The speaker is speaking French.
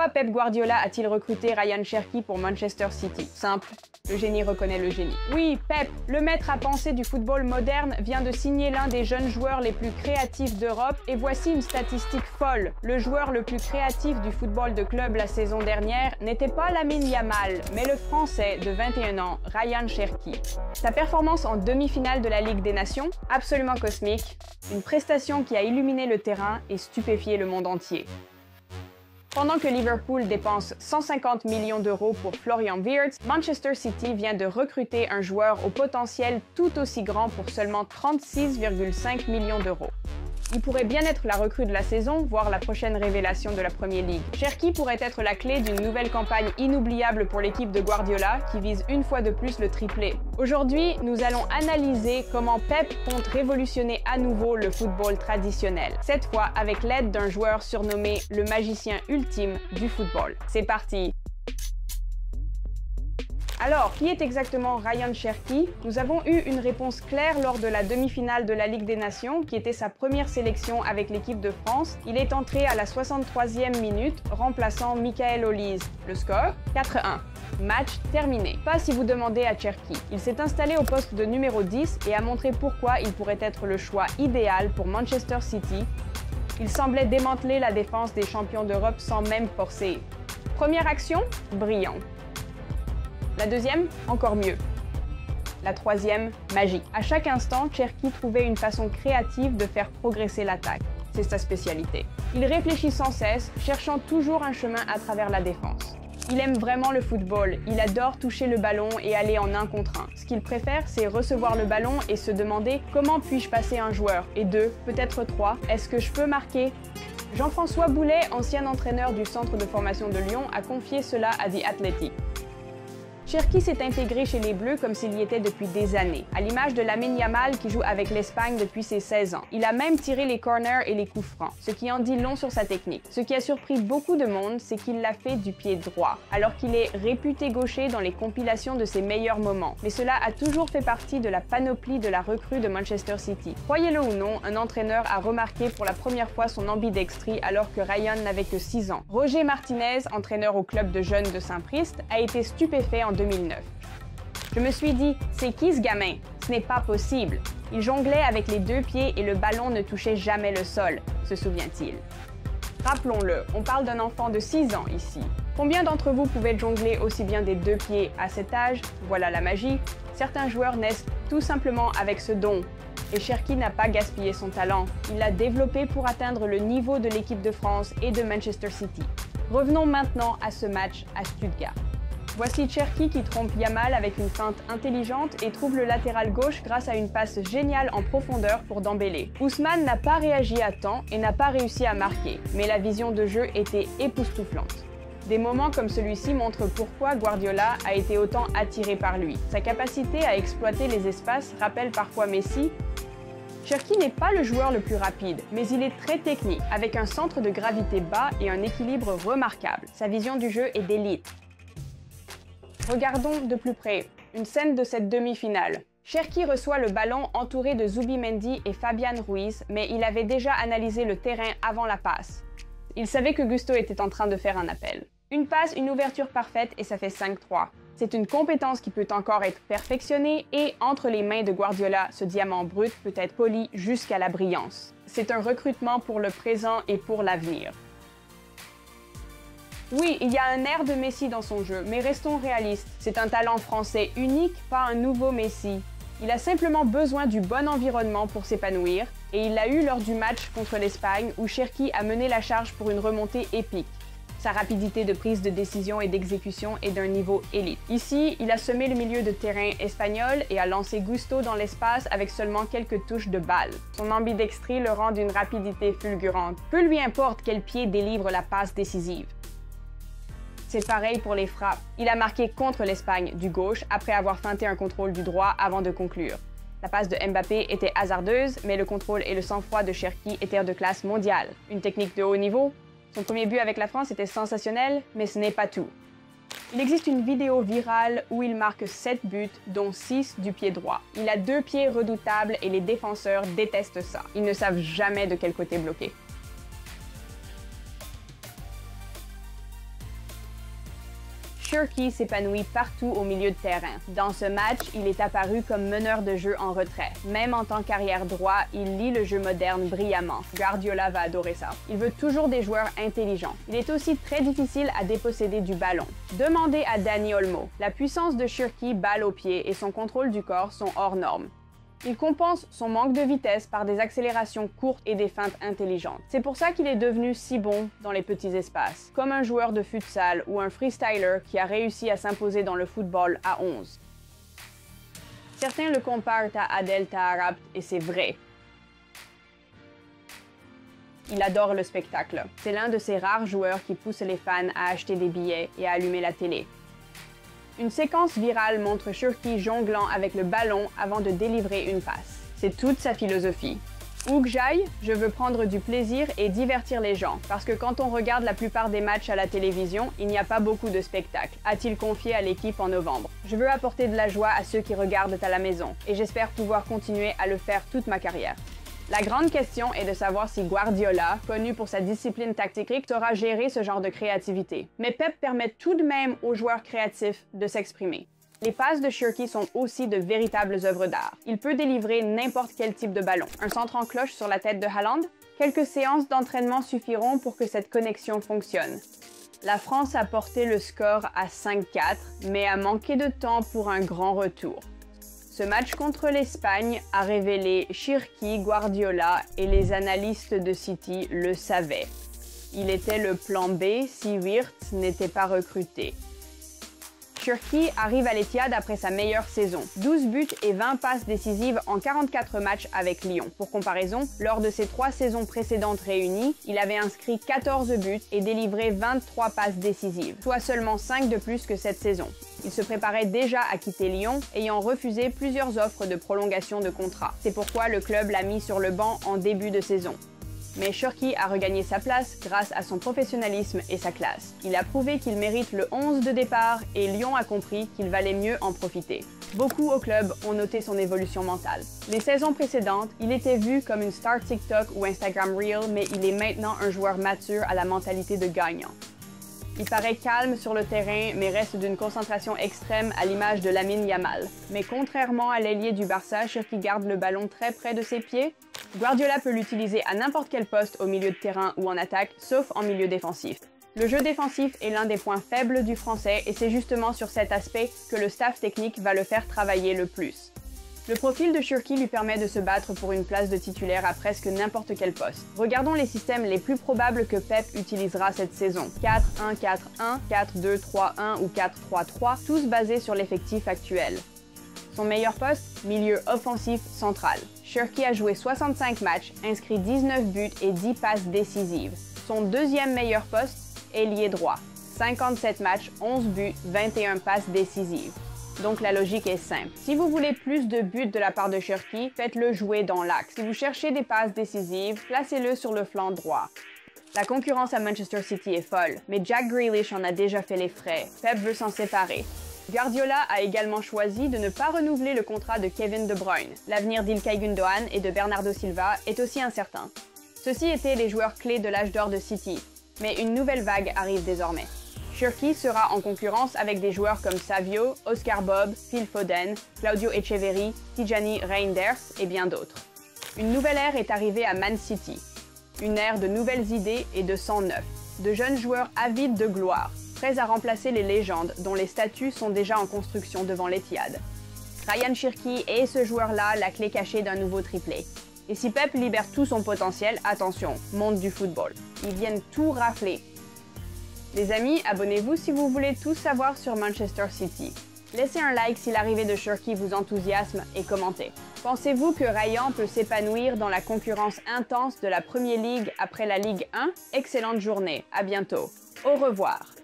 Pourquoi Pep Guardiola a-t-il recruté Ryan Cherki pour Manchester City? Simple, le génie reconnaît le génie. Oui, Pep, le maître à penser du football moderne, vient de signer l'un des jeunes joueurs les plus créatifs d'Europe et voici une statistique folle. Le joueur le plus créatif du football de club la saison dernière n'était pas Lamine Yamal, mais le Français de 21 ans, Ryan Cherki. Sa performance en demi-finale de la Ligue des Nations? Absolument cosmique. Une prestation qui a illuminé le terrain et stupéfié le monde entier. Pendant que Liverpool dépense 150 millions d'euros pour Florian Wirtz, Manchester City vient de recruter un joueur au potentiel tout aussi grand pour seulement 36,5 millions d'euros. Il pourrait bien être la recrue de la saison, voire la prochaine révélation de la Premier League. Cherki pourrait être la clé d'une nouvelle campagne inoubliable pour l'équipe de Guardiola, qui vise une fois de plus le triplé. Aujourd'hui, nous allons analyser comment Pep compte révolutionner à nouveau le football traditionnel, cette fois avec l'aide d'un joueur surnommé le magicien ultime du football. C'est parti! Alors, qui est exactement Ryan Cherki? Nous avons eu une réponse claire lors de la demi-finale de la Ligue des Nations, qui était sa première sélection avec l'équipe de France. Il est entré à la 63e minute, remplaçant Michael Olise. Le score? 4-1. Match terminé. Pas si vous demandez à Cherki. Il s'est installé au poste de numéro 10 et a montré pourquoi il pourrait être le choix idéal pour Manchester City. Il semblait démanteler la défense des champions d'Europe sans même forcer. Première action? Brillant. La deuxième, encore mieux. La troisième, magique. À chaque instant, Cherki trouvait une façon créative de faire progresser l'attaque. C'est sa spécialité. Il réfléchit sans cesse, cherchant toujours un chemin à travers la défense. Il aime vraiment le football, il adore toucher le ballon et aller en 1 contre 1. Ce qu'il préfère, c'est recevoir le ballon et se demander comment puis-je passer un joueur, et 2, peut-être 3, est-ce que je peux marquer? Jean-François Boulet, ancien entraîneur du centre de formation de Lyon, a confié cela à The Athletic. Cherki s'est intégré chez les Bleus comme s'il y était depuis des années, à l'image de Lamine Yamal qui joue avec l'Espagne depuis ses 16 ans. Il a même tiré les corners et les coups francs, ce qui en dit long sur sa technique. Ce qui a surpris beaucoup de monde, c'est qu'il l'a fait du pied droit, alors qu'il est réputé gaucher dans les compilations de ses meilleurs moments. Mais cela a toujours fait partie de la panoplie de la recrue de Manchester City. Croyez-le ou non, un entraîneur a remarqué pour la première fois son ambidextrie alors que Ryan n'avait que 6 ans. Roger Martinez, entraîneur au club de jeunes de Saint-Priest, a été stupéfait en 2009. Je me suis dit, c'est qui ce gamin? Ce n'est pas possible. Il jonglait avec les 2 pieds et le ballon ne touchait jamais le sol, se souvient-il. Rappelons-le, on parle d'un enfant de 6 ans ici. Combien d'entre vous pouvaient jongler aussi bien des 2 pieds à cet âge? Voilà la magie. Certains joueurs naissent tout simplement avec ce don. Et Cherki n'a pas gaspillé son talent. Il l'a développé pour atteindre le niveau de l'équipe de France et de Manchester City. Revenons maintenant à ce match à Stuttgart. Voici Cherki qui trompe Yamal avec une feinte intelligente et trouve le latéral gauche grâce à une passe géniale en profondeur pour Dembélé. Ousmane n'a pas réagi à temps et n'a pas réussi à marquer, mais la vision de jeu était époustouflante. Des moments comme celui-ci montrent pourquoi Guardiola a été autant attiré par lui. Sa capacité à exploiter les espaces rappelle parfois Messi. Cherki n'est pas le joueur le plus rapide, mais il est très technique, avec un centre de gravité bas et un équilibre remarquable. Sa vision du jeu est d'élite. Regardons de plus près une scène de cette demi-finale. Cherki reçoit le ballon entouré de Zubimendi et Fabian Ruiz, mais il avait déjà analysé le terrain avant la passe. Il savait que Gusto était en train de faire un appel. Une passe, une ouverture parfaite et ça fait 5-3. C'est une compétence qui peut encore être perfectionnée et entre les mains de Guardiola, ce diamant brut peut être poli jusqu'à la brillance. C'est un recrutement pour le présent et pour l'avenir. Oui, il y a un air de Messi dans son jeu, mais restons réalistes. C'est un talent français unique, pas un nouveau Messi. Il a simplement besoin du bon environnement pour s'épanouir, et il l'a eu lors du match contre l'Espagne où Cherki a mené la charge pour une remontée épique. Sa rapidité de prise de décision et d'exécution est d'un niveau élite. Ici, il a semé le milieu de terrain espagnol et a lancé Gusto dans l'espace avec seulement quelques touches de balle. Son ambidextrie le rend d'une rapidité fulgurante. Peu lui importe quel pied délivre la passe décisive. C'est pareil pour les frappes. Il a marqué contre l'Espagne du gauche après avoir feinté un contrôle du droit avant de conclure. La passe de Mbappé était hasardeuse, mais le contrôle et le sang-froid de Cherki étaient de classe mondiale. Une technique de haut niveau. Son premier but avec la France était sensationnel, mais ce n'est pas tout. Il existe une vidéo virale où il marque 7 buts, dont 6 du pied droit. Il a 2 pieds redoutables et les défenseurs détestent ça. Ils ne savent jamais de quel côté bloquer. Shirky s'épanouit partout au milieu de terrain. Dans ce match, il est apparu comme meneur de jeu en retrait. Même en tant qu'arrière droit, il lit le jeu moderne brillamment. Guardiola va adorer ça. Il veut toujours des joueurs intelligents. Il est aussi très difficile à déposséder du ballon. Demandez à Dani Olmo. La puissance de Shirky, balle au pied, et son contrôle du corps sont hors normes. Il compense son manque de vitesse par des accélérations courtes et des feintes intelligentes. C'est pour ça qu'il est devenu si bon dans les petits espaces, comme un joueur de futsal ou un freestyler qui a réussi à s'imposer dans le football à 11. Certains le comparent à Adel Taarabt et c'est vrai. Il adore le spectacle. C'est l'un de ces rares joueurs qui poussent les fans à acheter des billets et à allumer la télé. Une séquence virale montre Shirky jonglant avec le ballon avant de délivrer une passe. C'est toute sa philosophie. Où que j'aille, je veux prendre du plaisir et divertir les gens, parce que quand on regarde la plupart des matchs à la télévision, il n'y a pas beaucoup de spectacles, a-t-il confié à l'équipe en novembre. Je veux apporter de la joie à ceux qui regardent à la maison, et j'espère pouvoir continuer à le faire toute ma carrière. La grande question est de savoir si Guardiola, connu pour sa discipline tactique, saura gérer ce genre de créativité. Mais Pep permet tout de même aux joueurs créatifs de s'exprimer. Les passes de Shirky sont aussi de véritables œuvres d'art. Il peut délivrer n'importe quel type de ballon. Un centre en cloche sur la tête de Haaland? Quelques séances d'entraînement suffiront pour que cette connexion fonctionne. La France a porté le score à 5-4, mais a manqué de temps pour un grand retour. Ce match contre l'Espagne a révélé Shirky, Guardiola et les analystes de City le savaient. Il était le plan B si Wirtz n'était pas recruté. Shirky arrive à l'Etihad après sa meilleure saison. 12 buts et 20 passes décisives en 44 matchs avec Lyon. Pour comparaison, lors de ses 3 saisons précédentes réunies, il avait inscrit 14 buts et délivré 23 passes décisives, soit seulement 5 de plus que cette saison. Il se préparait déjà à quitter Lyon, ayant refusé plusieurs offres de prolongation de contrat. C'est pourquoi le club l'a mis sur le banc en début de saison. Mais Shirky a regagné sa place grâce à son professionnalisme et sa classe. Il a prouvé qu'il mérite le 11 de départ et Lyon a compris qu'il valait mieux en profiter. Beaucoup au club ont noté son évolution mentale. Les saisons précédentes, il était vu comme une star TikTok ou Instagram Reel, mais il est maintenant un joueur mature à la mentalité de gagnant. Il paraît calme sur le terrain, mais reste d'une concentration extrême à l'image de Lamine Yamal. Mais contrairement à l'ailier du Barça, Shirky garde le ballon très près de ses pieds. Guardiola peut l'utiliser à n'importe quel poste au milieu de terrain ou en attaque, sauf en milieu défensif. Le jeu défensif est l'un des points faibles du français et c'est justement sur cet aspect que le staff technique va le faire travailler le plus. Le profil de Shirky lui permet de se battre pour une place de titulaire à presque n'importe quel poste. Regardons les systèmes les plus probables que Pep utilisera cette saison. 4-1-4-1, 4-2-3-1 ou 4-3-3, tous basés sur l'effectif actuel. Son meilleur poste? Milieu offensif central. Shirky a joué 65 matchs, inscrit 19 buts et 10 passes décisives. Son deuxième meilleur poste? Ailier droit. 57 matchs, 11 buts, 21 passes décisives. Donc la logique est simple. Si vous voulez plus de buts de la part de Shirky, faites-le jouer dans l'axe. Si vous cherchez des passes décisives, placez-le sur le flanc droit. La concurrence à Manchester City est folle, mais Jack Grealish en a déjà fait les frais. Pep veut s'en séparer. Guardiola a également choisi de ne pas renouveler le contrat de Kevin De Bruyne. L'avenir d'Ilkay Gundogan et de Bernardo Silva est aussi incertain. Ceux-ci étaient les joueurs clés de l'âge d'or de City, mais une nouvelle vague arrive désormais. Shirky sera en concurrence avec des joueurs comme Savio, Oscar Bob, Phil Foden, Claudio Echeverri, Tijani Reinders et bien d'autres. Une nouvelle ère est arrivée à Man City. Une ère de nouvelles idées et de sang neuf. De jeunes joueurs avides de gloire, prêts à remplacer les légendes dont les statues sont déjà en construction devant l'Etihad. Ryan Shirky est ce joueur-là la clé cachée d'un nouveau triplé. Et si Pep libère tout son potentiel, attention, monde du football. Ils viennent tout rafler. Les amis, abonnez-vous si vous voulez tout savoir sur Manchester City. Laissez un like si l'arrivée de Shirky vous enthousiasme et commentez. Pensez-vous que Ryan peut s'épanouir dans la concurrence intense de la Premier League après la Ligue 1? Excellente journée, à bientôt. Au revoir.